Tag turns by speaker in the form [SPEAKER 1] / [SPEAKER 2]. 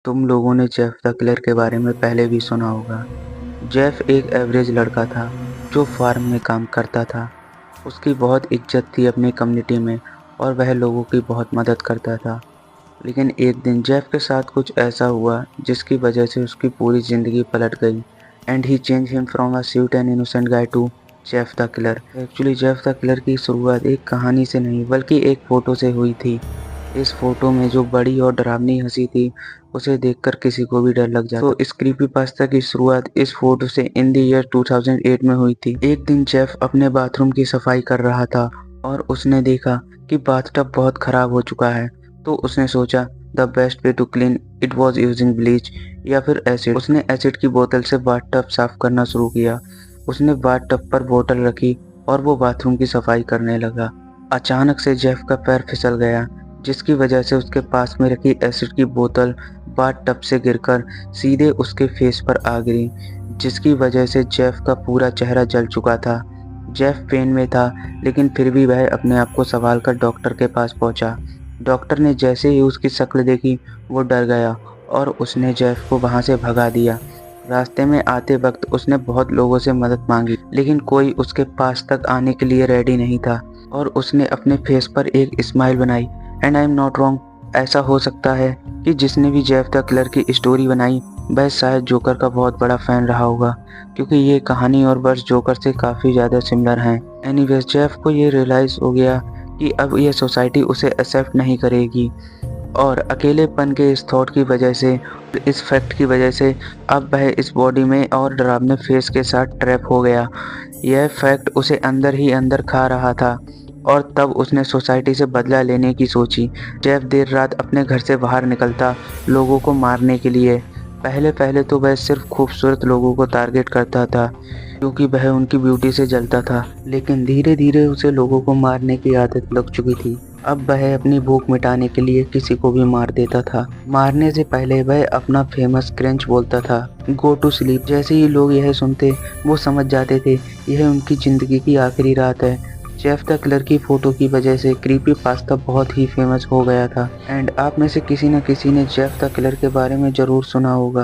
[SPEAKER 1] तुम लोगों ने जेफ द किलर के बारे में पहले भी सुना होगा। जेफ एक एवरेज लड़का था जो फार्म में काम करता था। उसकी बहुत इज्जत थी अपनी कम्युनिटी में और वह लोगों की बहुत मदद करता था। लेकिन एक दिन जेफ के साथ कुछ ऐसा हुआ जिसकी वजह से उसकी पूरी ज़िंदगी पलट गई and he change him from a sweet and innocent guy to Jeff the killer. Actually Jeff the killer की शुरुआत एक कहानी से नहीं बल्कि एक फ़ोटो से हुई थी। इस फोटो में जो बड़ी और डरावनी हंसी थी उसे देखकर किसी को भी डर लग जाता। तो इस क्रीपीपास्ता की शुरुआत इस फोटो से इन द ईयर 2008 में हुई थी। एक दिन जेफ अपने बाथरूम की सफाई कर रहा था और उसने देखा कि बाथटब बहुत खराब हो चुका है। तो उसने सोचा the best way to clean it was using bleach या फिर एसिड। उसने एसिड की बोतल से बाथटब साफ करना शुरू किया। उसने बाथटब पर बोतल रखी और वो बाथरूम की सफाई करने लगा। अचानक से जेफ का पैर फिसल गया जिसकी वजह से उसके पास में रखी एसिड की बोतल बाथटब से गिरकर सीधे उसके फेस पर आ गिरी, जिसकी वजह से जेफ का पूरा चेहरा जल चुका था। जेफ पेन में था लेकिन फिर भी वह अपने आप को संभाल कर डॉक्टर के पास पहुंचा। डॉक्टर ने जैसे ही उसकी शक्ल देखी वो डर गया और उसने जेफ को वहां से भगा दिया। रास्ते में आते वक्त उसने बहुत लोगों से मदद मांगी लेकिन कोई उसके पास तक आने के लिए रेडी नहीं था और उसने अपने फेस पर एक स्माइल बनाई। And I am not wrong, ऐसा हो सकता है कि जिसने भी जेफ द किलर की स्टोरी बनाई वह शायद जोकर का बहुत बड़ा फैन रहा होगा, क्योंकि ये कहानी और वर्ड्स जोकर से काफ़ी ज़्यादा सिमिलर हैं। एनीवेज जेफ को ये रियलाइज़ हो गया कि अब ये सोसाइटी उसे एक्सेप्ट नहीं करेगी और अकेलेपन के इस थॉट की वजह से, इस फैक्ट की वजह से अब वह इस बॉडी में और डरावने फेस के साथ ट्रैप हो गया। यह फैक्ट उसे अंदर ही अंदर खा रहा था और तब उसने सोसाइटी से बदला लेने की सोची। जेफ देर रात अपने घर से बाहर निकलता लोगों को मारने के लिए। पहले पहले तो वह सिर्फ खूबसूरत लोगों को टारगेट करता था क्योंकि वह उनकी ब्यूटी से जलता था, लेकिन धीरे धीरे उसे लोगों को मारने की आदत लग चुकी थी। अब वह अपनी भूख मिटाने के लिए किसी को भी मार देता था। मारने से पहले वह अपना फेमस क्रंच बोलता था, गो टू स्लीप। जैसे ही लोग यह सुनते वो समझ जाते थे यह उनकी ज़िंदगी की आखिरी रात है। जेफ द किलर की फोटो की वजह से क्रीपीपास्ता बहुत ही फेमस हो गया था एंड आप में से किसी न किसी ने जेफ द किलर के बारे में ज़रूर सुना होगा।